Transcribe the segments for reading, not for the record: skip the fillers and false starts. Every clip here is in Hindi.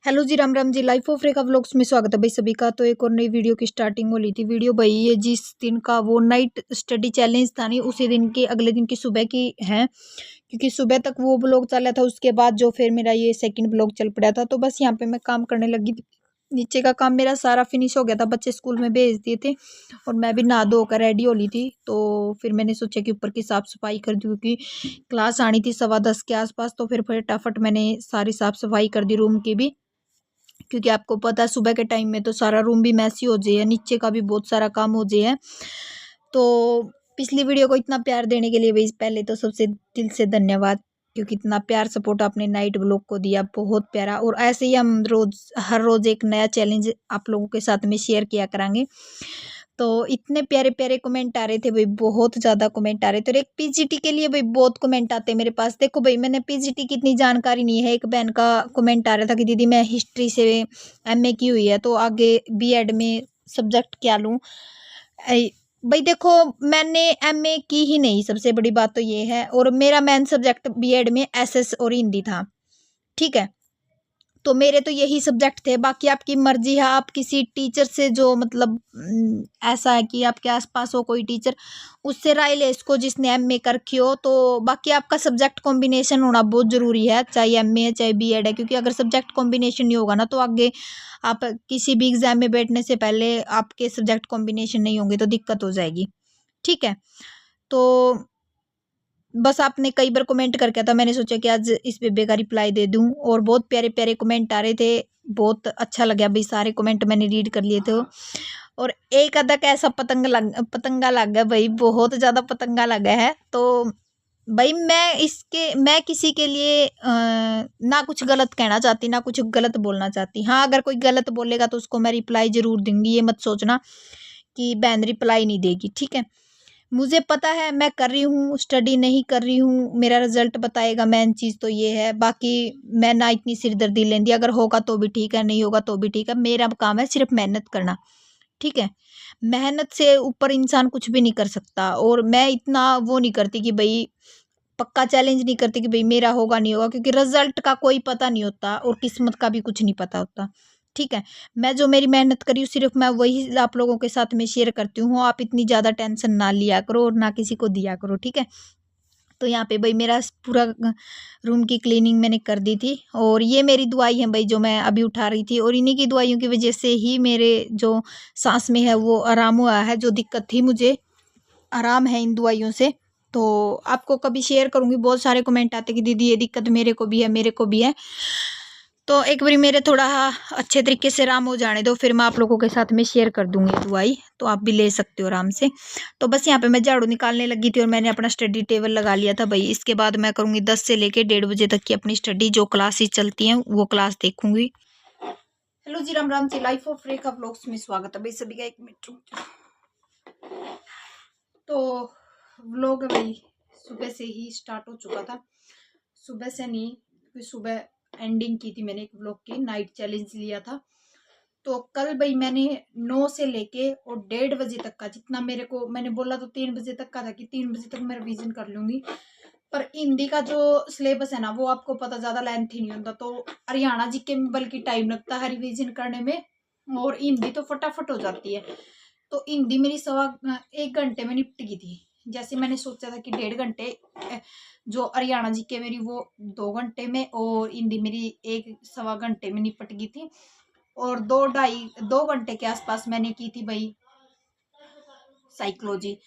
हेलो जी, Ram Ram ji. Life of Rekha vlogs में स्वागत है भाई सभी का। तो एक और नई वीडियो की स्टार्टिंग वाली थी वीडियो भाई। ये जिस दिन का वो नाइट स्टडी चैलेंज था नहीं, उसी दिन के अगले दिन की सुबह की है, क्योंकि सुबह तक वो ब्लॉग चला था। उसके बाद जो फिर मेरा ये सेकंड ब्लॉग चल पड़ा था। तो बस यहाँ पे मैं काम करने लगी थी। नीचे का काम मेरा सारा फिनिश हो गया था, बच्चे स्कूल में भेज दिए थे और मैं भी नहा धो कर रेडी हो ली थी। तो फिर मैंने सोचा कि ऊपर की साफ सफाई कर दी, क्योंकि क्लास आनी थी 10:15 के आसपास। तो फिर फटाफट मैंने सारी साफ सफाई कर दी रूम की भी, क्योंकि आपको पता है सुबह के टाइम में तो सारा रूम भी मैसी हो जाए, नीचे का भी बहुत सारा काम हो जाए। तो पिछली वीडियो को इतना प्यार देने के लिए भाई पहले तो सबसे दिल से धन्यवाद, क्योंकि इतना प्यार सपोर्ट आपने नाइट ब्लॉग को दिया, बहुत प्यारा। और ऐसे ही हम रोज हर रोज एक नया चैलेंज आप लोगों के साथ में शेयर किया करेंगे। तो इतने प्यारे प्यारे कमेंट आ रहे थे भाई, बहुत ज्यादा कमेंट आ रहे थे। और एक पीजीटी के लिए भाई बहुत कमेंट आते हैं मेरे पास। देखो भाई, मैंने पीजीटी की इतनी जानकारी नहीं है। एक बहन का कमेंट आ रहा था कि दीदी मैं हिस्ट्री से एमए की हुई है, तो आगे बीएड में सब्जेक्ट क्या लूँ। भाई देखो, मैंने एमए की ही नहीं, सबसे बड़ी बात तो ये है। और मेरा मेन सब्जेक्ट बीएड में एसएस और हिंदी था, ठीक है। तो मेरे तो यही सब्जेक्ट थे। बाकी आपकी मर्जी है, आप किसी टीचर से जो मतलब ऐसा है कि आपके आसपास हो कोई टीचर, उससे राय ले इसको जिसने एमए कर रखी हो। तो बाकी आपका सब्जेक्ट कॉम्बिनेशन होना बहुत ज़रूरी है, चाहे एमए है चाहे बीएड है। क्योंकि अगर सब्जेक्ट कॉम्बिनेशन नहीं होगा ना, तो आगे आप किसी भी एग्जाम में बैठने से पहले आपके सब्जेक्ट कॉम्बिनेशन नहीं होंगे तो दिक्कत हो जाएगी, ठीक है। तो बस आपने कई बार कमेंट करके था, मैंने सोचा कि आज इस बेबे का रिप्लाई दे दूं। और बहुत प्यारे प्यारे कमेंट आ रहे थे, बहुत अच्छा लगा भाई। सारे कमेंट मैंने रीड कर लिए थे। और एक आधा कैसा पतंगा लग गया भाई, बहुत ज्यादा पतंगा लगा है। तो भाई मैं किसी के लिए ना कुछ गलत कहना चाहती, ना कुछ गलत बोलना चाहती। हाँ, अगर कोई गलत बोलेगा तो उसको मैं रिप्लाई जरूर दूंगी। ये मत सोचना कि बहन रिप्लाई नहीं देगी, ठीक है। मुझे पता है मैं कर रही हूँ, स्टडी नहीं कर रही हूँ, मेरा रिजल्ट बताएगा। मेन चीज़ तो ये है। बाकी मैं ना इतनी सिरदर्दी लेंदी, अगर होगा तो भी ठीक है, नहीं होगा तो भी ठीक है। मेरा काम है सिर्फ मेहनत करना, ठीक है। मेहनत से ऊपर इंसान कुछ भी नहीं कर सकता। और मैं इतना वो नहीं करती कि भाई पक्का चैलेंज नहीं करती कि भाई मेरा होगा नहीं होगा, क्योंकि रिजल्ट का कोई पता नहीं होता और किस्मत का भी कुछ नहीं पता होता, ठीक है। मैं जो मेरी मेहनत करी हूँ सिर्फ मैं वही आप लोगों के साथ में शेयर करती हूँ। आप इतनी ज़्यादा टेंशन ना लिया करो और ना किसी को दिया करो, ठीक है। तो यहाँ पे भाई मेरा पूरा रूम की क्लीनिंग मैंने कर दी थी। और ये मेरी दवाई है भाई, जो मैं अभी उठा रही थी। और इन्हीं की दवाइयों की वजह से ही मेरे जो सांस में है वो आराम हुआ है। जो दिक्कत थी मुझे, आराम है इन दवाइयों से। तो आपको कभी शेयर करूंगी। बहुत सारे कमेंट आते कि दीदी ये दिक्कत मेरे को भी है, मेरे को भी है। तो एक बारी मेरे थोड़ा अच्छे तरीके से आराम हो जाने दो, फिर मैं आप लोगों के साथ में शेयर कर दूंगी दवाई, तो आप भी ले सकते हो आराम से। तो बस यहाँ पे मैं झाड़ू निकालने लगी थी और मैंने अपना स्टडी टेबल लगा लिया था भाई। इसके बाद मैं करूंगी 10 से लेके 1:30 बजे तक की अपनी स्टडी। जो क्लासेस चलती हैं वो क्लास देखूंगी। हेलो जी, Ram Ram ji. Life of Rekha vlogs में स्वागत है भाई सभी का। 1 मिनट रुक जाओ। तो व्लॉग भाई सुबह से ही स्टार्ट हो चुका था। सुबह से नहीं, क्योंकि सुबह एंडिंग की थी मैंने एक व्लॉग की, नाइट चैलेंज लिया था। तो कल भाई मैंने 9 से लेके और 1:30 बजे तक का, जितना मेरे को मैंने बोला तो 3 बजे तक का था कि 3 बजे तक मैं रिवीजन कर लूंगी। पर हिंदी का जो सिलेबस है ना, वो आपको पता ज्यादा लेंथ ही नहीं होता। तो हरियाणा जी के बल्कि टाइम लगता है रिवीजन करने में, और हिंदी तो फटाफट हो जाती है। तो हिंदी मेरी 1 घंटे में निपट गई थी। जैसे मैंने सोचा था कि 1.5 घंटे, जो हरियाणा जी के मेरी वो 2 घंटे में, और हिंदी मेरी 1 सवा घंटे में निपट गई थी। और 2 घंटे के आसपास मैंने की थी भाई साइकोलॉजी।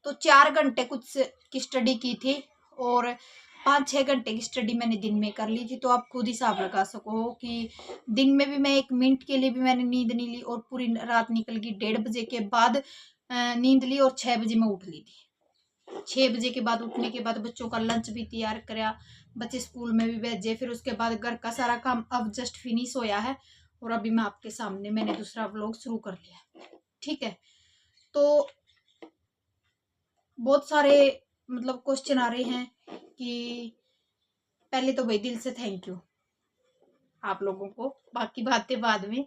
तो 4 घंटे कुछ की स्टडी की थी, और 5-6 घंटे की स्टडी मैंने दिन में कर ली थी। तो आप खुद हिसाब लगा सको कि दिन में भी मैं 1 मिनट के लिए भी मैंने नींद नहीं ली, और पूरी रात निकल गई। 1:30 बजे के बाद नींद ली और 6 बजे मैं उठ ली थी। 6 बजे के बाद उठने के बाद बच्चों का लंच भी तैयार कराया, बच्चे स्कूल में भी भेजे। फिर उसके बाद घर का सारा काम अब जस्ट फिनिश होया है, और अभी मैं आपके सामने मैंने दूसरा व्लॉग शुरू कर लिया, ठीक है। तो बहुत सारे मतलब क्वेश्चन आ रहे हैं कि पहले तो भाई दिल से थैंक यू आप लोगों को, बाकी बातें बाद में।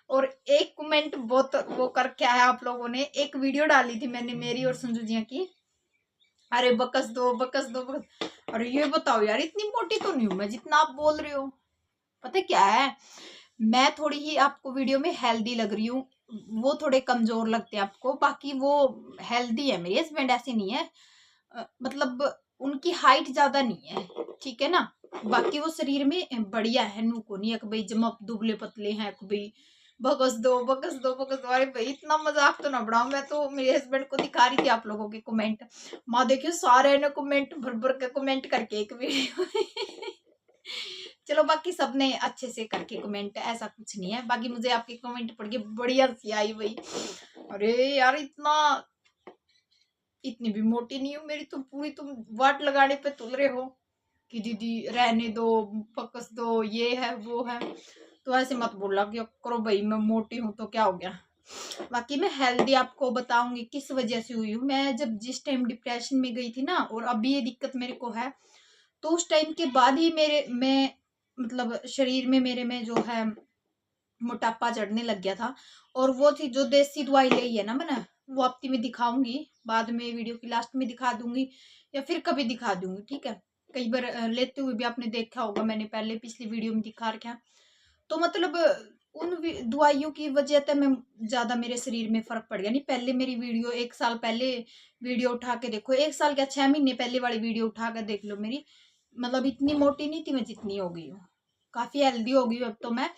और एक कमेंट बहुत वो कर क्या है, आप लोगों ने एक वीडियो डाली थी मैंने मेरी और संजू जिया की, अरे बकस दो बकस दो बकस। अरे ये बताओ यार, इतनी मोटी तो नहीं हूं मैं जितना आप बोल रहे हो। पता क्या है, मैं थोड़ी ही आपको वीडियो में हेल्दी लग रही हूँ, वो थोड़े कमजोर लगते हैं आपको, बाकी वो हेल्दी है। मेरे हस्बैंड ऐसे नहीं है, मतलब उनकी हाइट ज्यादा नहीं है, ठीक है ना। बाकी वो शरीर में बढ़िया है, नू को नहीं है कि भाई जमा दुबले पतले हैं कि भाई बकस दो बकस दो बकस दो। अरे भाई इतना मजाक तो ना बढ़ाओ। मैं तो मेरे हस्बैंड को दिखा रही थी आप लोगों के कमेंट, माँ देखियो सारे ने कमेंट भर भर के कमेंट करके एक वीडियो चलो बाकी सबने अच्छे से करके कमेंट, ऐसा कुछ नहीं है। बाकी मुझे आपके कमेंट पढ़ के बढ़िया सी आई भाई। अरे यार इतनी भी मोटी नहीं हूँ, मेरी तो पूरी तुम वाट लगाने पे तुल रहे हो कि दीदी रहने दो, पकस दो, ये है वो है। तो ऐसे मत बोला कि करो भाई मैं मोटी हूं तो क्या हो गया। बाकी मैं हेल्दी आपको बताऊंगी किस वजह से हुई हूँ। मैं जब जिस टाइम डिप्रेशन में गई थी ना, और अभी ये दिक्कत मेरे को है, तो उस टाइम के बाद ही मेरे में मतलब शरीर में मेरे में जो है मोटापा चढ़ने लग गया था। और वो थी जो देसी दवाई ली है ना मैंने, वो आपकी मैं दिखाऊंगी बाद में, वीडियो की लास्ट में दिखा दूंगी या फिर कभी दिखा दूंगी, ठीक है। कई बार लेते हुए भी आपने देखा होगा, मैंने पहले पिछली वीडियो में दिखा रखा। तो मतलब उन दवाइयों की वजह से मैं ज्यादा मेरे शरीर में फर्क पड़ गया। नहीं पहले मेरी वीडियो 1 साल पहले वीडियो उठा के देखो, 1 साल क्या 6 महीने पहले वाली वीडियो उठा कर देख लो मेरी, मतलब इतनी मोटी नहीं थी मैं जितनी हो गई हूँ। काफी हेल्दी हो गई अब तो मैं,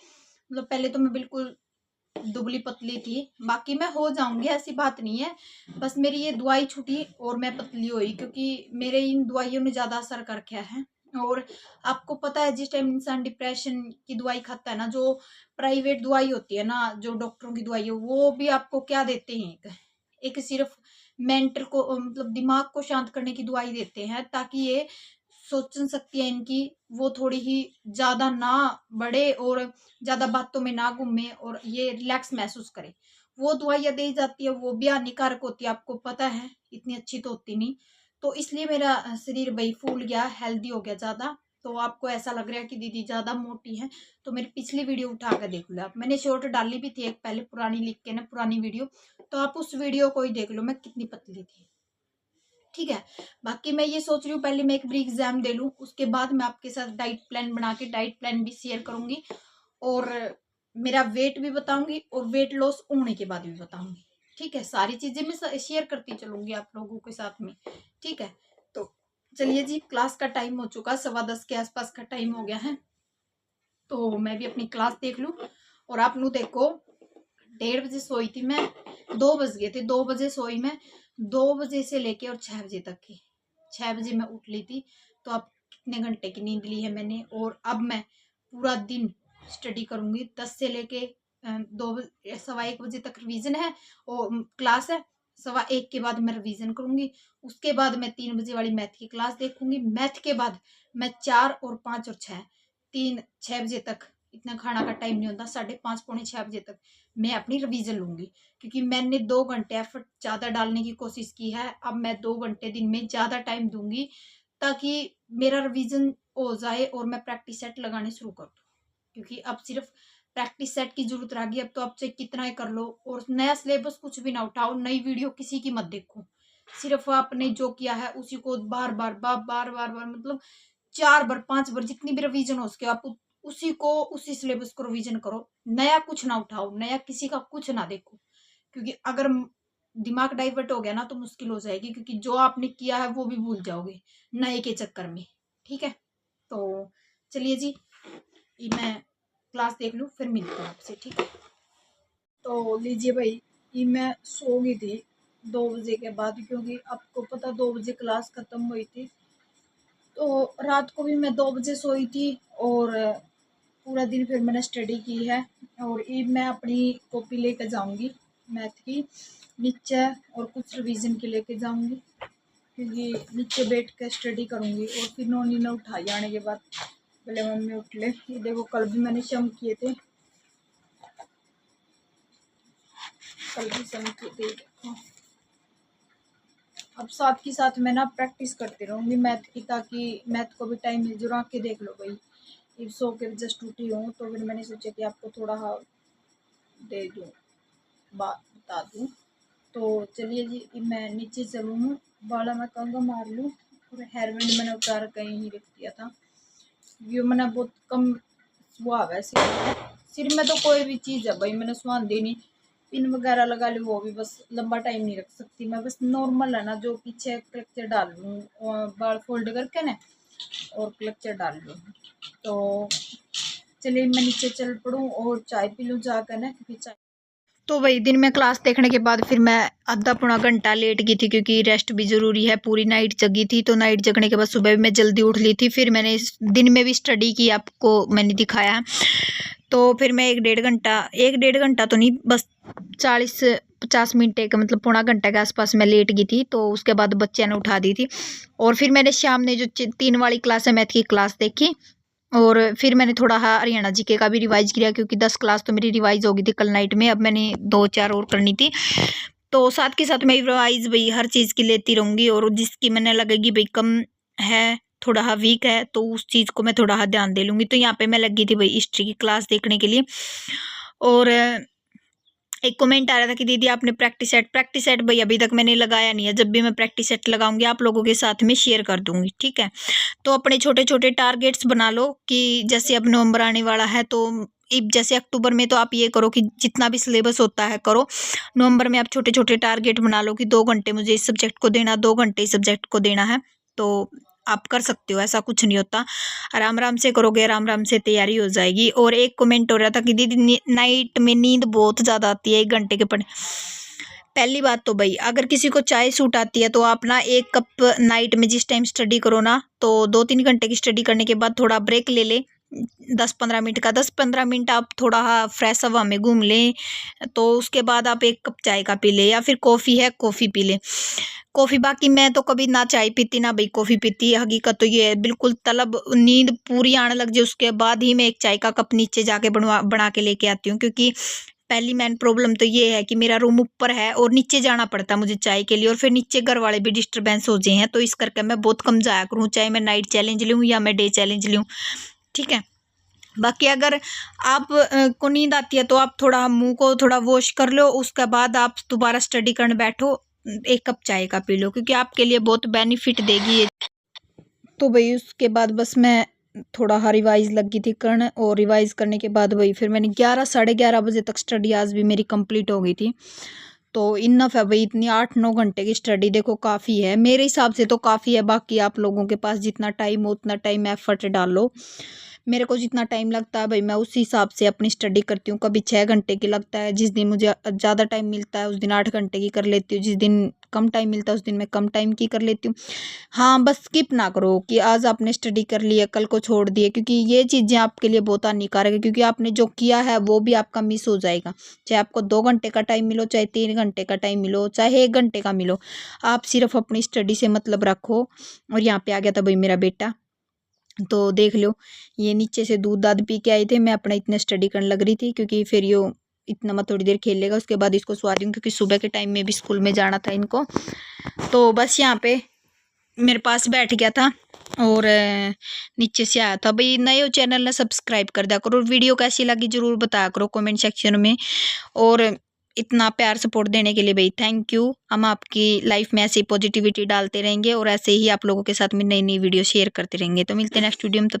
मतलब पहले तो मैं बिल्कुल दुबली पतली थी। बाकी मैं हो जाऊंगी, ऐसी बात नहीं है, बस मेरी ये दवाई छूटी और मैं पतली हुई, क्योंकि मेरे इन दवाइयों ने ज्यादा असर कर रखा है। और आपको पता है जिस टाइम इंसान डिप्रेशन की दवाई खाता है ना, जो प्राइवेट दवाई होती है ना, जो डॉक्टरों की दवाई है, वो भी आपको क्या देते हैं, एक सिर्फ मेंटल को मतलब दिमाग को शांत करने की दवाई देते हैं, ताकि ये सोचन शक्ति है इनकी वो थोड़ी ही ज्यादा ना बढ़े और ज्यादा बातों में ना घूमे और ये रिलैक्स महसूस करे। वो दवाइयाँ दी जाती है, वो भी हानिकारक होती है, आपको पता है, इतनी अच्छी तो होती नहीं। तो इसलिए मेरा शरीर भाई फूल गया, हेल्दी हो गया ज्यादा। तो आपको ऐसा लग रहा है कि दीदी ज्यादा मोटी है, तो मेरी पिछली वीडियो उठा कर देख लो आप, मैंने शॉर्ट डाली भी थी एक पहले पुरानी लिख के ना, पुरानी वीडियो, तो आप उस वीडियो को ही देख लो मैं कितनी पतली थी, ठीक है। बाकी मैं ये सोच रही हूँ पहले मैं एक ब्री एग्जाम दे लूँ, उसके बाद मैं आपके साथ डाइट प्लान बना के डाइट प्लान भी शेयर करूंगी, और मेरा वेट भी बताऊंगी और वेट लॉस होने के बाद भी बताऊंगी, ठीक है। सारी चीजें मैं शेयर करती चलूंगी आप लोगों के साथ में, ठीक है। तो चलिए जी, क्लास का टाइम हो चुका, 10:15 के आसपास का टाइम हो गया है, तो मैं भी अपनी क्लास देख लूँ। और आप लोग देखो 1:30 बजे सोई थी मैं, 2 बज गए थे, 2 बजे सोई मैं, 2 बजे से लेके और 6 बजे तक की, 6 बजे मैं उठ ली थी। तो अब कितने घंटे की नींद ली है मैंने, और अब मैं पूरा दिन स्टडी करूंगी, 10 से लेके 2 बजे 1:15 बजे तक रिवीजन है और क्लास है, 1:15 के बाद मैं रिवीजन करूंगी। उसके बाद मैं 3 बजे वाली मैथ की क्लास देखूंगी, मैथ के बाद मैं 4 और 5 और 6, 6 बजे तक, इतना खाना का टाइम नहीं होता, 5:30 पौने 6 बजे तक मैं अपनी रिवीजन लूंगी, क्योंकि मैंने 2 घंटे एफर्ट ज्यादा डालने की कोशिश की है। अब मैं 2 घंटे दिन में ज्यादा टाइम दूंगी, ताकि मेरा रिवीजन हो जाए और मैं प्रैक्टिस सेट लगाने शुरू कर दूँ, क्योंकि अब सिर्फ प्रैक्टिस सेट की जरूरत रह गई। अब तो आप चाहे कितना ही कर लो, और नया सिलेबस कुछ भी ना उठाओ, नई वीडियो किसी की मत देखो, सिर्फ आपने जो किया है उसी को बार बार मतलब 4 बार 5 बार जितनी भी रिवीजन हो सके आप उसी को, उसी सिलेबस को रिवीजन करो, नया कुछ ना उठाओ, नया किसी का कुछ ना देखो, क्योंकि अगर दिमाग डाइवर्ट हो गया ना तो मुश्किल हो जाएगी, क्योंकि जो आपने किया है वो भी भूल जाओगे नए के चक्कर में, ठीक है। तो चलिए जी, ये मैं क्लास देख लूँ फिर मिलती हूँ आपसे, ठीक है। तो लीजिए भाई, ये मैं सो गई थी 2 बजे के बाद, क्योंकि आपको पता 2 बजे क्लास खत्म हुई थी। तो रात को भी मैं 2 बजे सोई थी, और पूरा दिन फिर मैंने स्टडी की है। और ये मैं अपनी कॉपी लेकर जाऊंगी मैथ की नीचे, और कुछ रिवीजन की लेके जाऊंगी, क्योंकि नीचे बैठ कर स्टडी करूंगी। और फिर नोनी ने उठाई आने के बाद, बोले मम्मी उठ ले, ये देखो कल भी मैंने शम किए थे, कल भी शम किए थे, देखो। अब साथ के साथ मैं ना प्रैक्टिस करती रहूंगी मैथ की, ताकि मैथ को भी टाइम मिल जाए। आके देख लो भाई, ये सो के जस्ट उठी हूँ, तो फिर मैंने सोचा कि आपको थोड़ा दे दूँ, बात बता दूँ। तो चलिए जी, मैं नीचे चलूँ, बाला मैं कंघा मार लूँ, और हेयर बैंड मैंने उतार कहीं ही रख दिया था, ये मैंने बहुत कम सुहा वैसे, सिर में तो कोई भी चीज़ है भाई मैंने सुहांदी नहीं, पिन वगैरह लगा ली वो भी बस लंबा टाइम नहीं रख सकती मैं, बस नॉर्मल है ना जो पीछे क्लचर डाल लूँ और बाल फोल्ड करके ना और क्लचर डाल लूँ। तो चलिए मैं नीचे चल पड़ूँ और चाय पी लूँ जाकर ना, क्योंकि चाय तो वही दिन में क्लास देखने के बाद फिर मैं आधा पौना घंटा लेट गई थी, क्योंकि रेस्ट भी ज़रूरी है, पूरी नाइट जगी थी। तो नाइट जगने के बाद सुबह भी मैं जल्दी उठ ली थी। फिर मैंने इस दिन में भी स्टडी की, आपको मैंने दिखाया है। तो फिर मैं एक डेढ़ घंटा तो नहीं, बस 40-50 मिनट का मतलब पौना घंटा के आसपास मैं लेट गई थी। तो उसके बाद बच्चे ने उठा दी थी और फिर मैंने शाम ने जो 3 वाली क्लास है मैथ की क्लास देखी और फिर मैंने थोड़ा हरियाणा जीके का भी रिवाइज किया, क्योंकि 10 क्लास तो मेरी रिवाइज हो गई थी कल नाइट में। अब मैंने 2-4 और करनी थी, तो साथ के साथ मैं रिवाइज भाई हर चीज़ की लेती रहूँगी और जिसकी मैंने लगेगी भाई कम है, थोड़ा वीक है, तो उस चीज़ को मैं थोड़ा ध्यान दे लूँगी। तो यहाँ पे मैं लगी थी भाई हिस्ट्री की क्लास देखने के लिए। और एक कमेंट आ रहा था कि दीदी आपने प्रैक्टिस सेट भाई अभी तक मैंने लगाया नहीं है। जब भी मैं प्रैक्टिस सेट लगाऊंगी आप लोगों के साथ में शेयर कर दूंगी, ठीक है। तो अपने छोटे छोटे टारगेट्स बना लो कि जैसे अब नवंबर आने वाला है, तो जैसे अक्टूबर में तो आप ये करो कि जितना भी सिलेबस होता है करो, नवंबर में आप छोटे छोटे टारगेट बना लो कि 2 घंटे मुझे इस सब्जेक्ट को देना, 2 घंटे इस सब्जेक्ट को देना है। तो आप कर सकते हो, ऐसा कुछ नहीं होता। आराम आराम से करोगे, आराम आराम से तैयारी हो जाएगी। और एक कमेंट हो रहा था कि दीदी नाइट में नींद बहुत ज़्यादा आती है 1 घंटे के पढ़े। पहली बात तो भाई अगर किसी को चाय सूट आती है तो आप ना 1 कप नाइट में जिस टाइम स्टडी करो ना, तो 2-3 घंटे की स्टडी करने के बाद थोड़ा ब्रेक ले ले 10-15 मिनट का। 10-15 मिनट आप थोड़ा फ्रेश हवा में घूम लें, तो उसके बाद आप 1 कप चाय का पी ले, या फिर कॉफ़ी है कॉफ़ी पी ले। कॉफ़ी बाकी मैं तो कभी ना चाय पीती ना भाई कॉफ़ी पीती। हकीकत तो ये है, बिल्कुल तलब नींद पूरी आने लग जाए उसके बाद ही मैं एक चाय का कप नीचे जाके बना के लेके आती हूँ। क्योंकि पहली मेन प्रॉब्लम तो ये है कि मेरा रूम ऊपर है और नीचे जाना पड़ता है मुझे चाय के लिए, और फिर नीचे घर वाले भी डिस्टर्बेंस हो जाए हैं। तो इस करके मैं बहुत कम जाया करूँ, चाहे मैं नाइट चैलेंज लूँ या मैं डे चैलेंज लूँ, ठीक है। बाकी अगर आप को नींद आती है तो आप थोड़ा मुंह को थोड़ा वॉश कर लो, उसके बाद आप दोबारा स्टडी करने बैठो, 1 कप चाय का पी लो, क्योंकि आपके लिए बहुत बेनिफिट देगी ये। तो भाई उसके बाद बस मैं थोड़ा रिवाइज लगी थी करने, और रिवाइज करने के बाद भाई फिर मैंने 11-11:30 बजे तक स्टडी आज भी मेरी कंप्लीट हो गई थी। तो इनफ है भाई, इतनी 8-9 घंटे की स्टडी देखो काफ़ी है, मेरे हिसाब से तो काफ़ी है। बाकी आप लोगों के पास जितना टाइम हो उतना टाइम एफर्ट डालो। मेरे को जितना टाइम लगता है भाई मैं उसी हिसाब से अपनी स्टडी करती हूँ। कभी 6 घंटे की लगता है, जिस दिन मुझे ज़्यादा टाइम मिलता है उस दिन 8 घंटे की कर लेती हूँ, जिस दिन कम टाइम मिलता है उस दिन मैं कम टाइम की कर लेती हूँ। हाँ, बस स्किप ना करो कि आज आपने स्टडी कर ली है कल को छोड़ दिए, क्योंकि ये चीज़ें आपके लिए बहुत हानिकारक है। क्योंकि आपने जो किया है वो भी आपका मिस हो जाएगा। चाहे आपको 2 घंटे का टाइम मिलो, चाहे 3 घंटे का टाइम मिलो, चाहे 1 घंटे का मिलो, आप सिर्फ अपनी स्टडी से मतलब रखो। और यहाँ पे आ गया था भाई मेरा बेटा, तो देख लो ये नीचे से दूध दाद पी के आए थे। मैं अपना इतना स्टडी करने लग रही थी, क्योंकि फिर यो इतना मैं थोड़ी देर खेल लेगा, उसके बाद इसको सुला दूँ, क्योंकि सुबह के टाइम में भी स्कूल में जाना था इनको। तो बस यहाँ पे मेरे पास बैठ गया था और नीचे से आया था। भाई नए हो चैनल ने सब्सक्राइब कर दिया करो, वीडियो कैसी लगी जरूर बताया करो कमेंट सेक्शन में। और इतना प्यार सपोर्ट देने के लिए भाई थैंक यू। हम आपकी लाइफ में ऐसी पॉजिटिविटी डालते रहेंगे और ऐसे ही आप लोगों के साथ में नई नई वीडियो शेयर करते रहेंगे। तो मिलते हैं नेक्स्ट वीडियो में।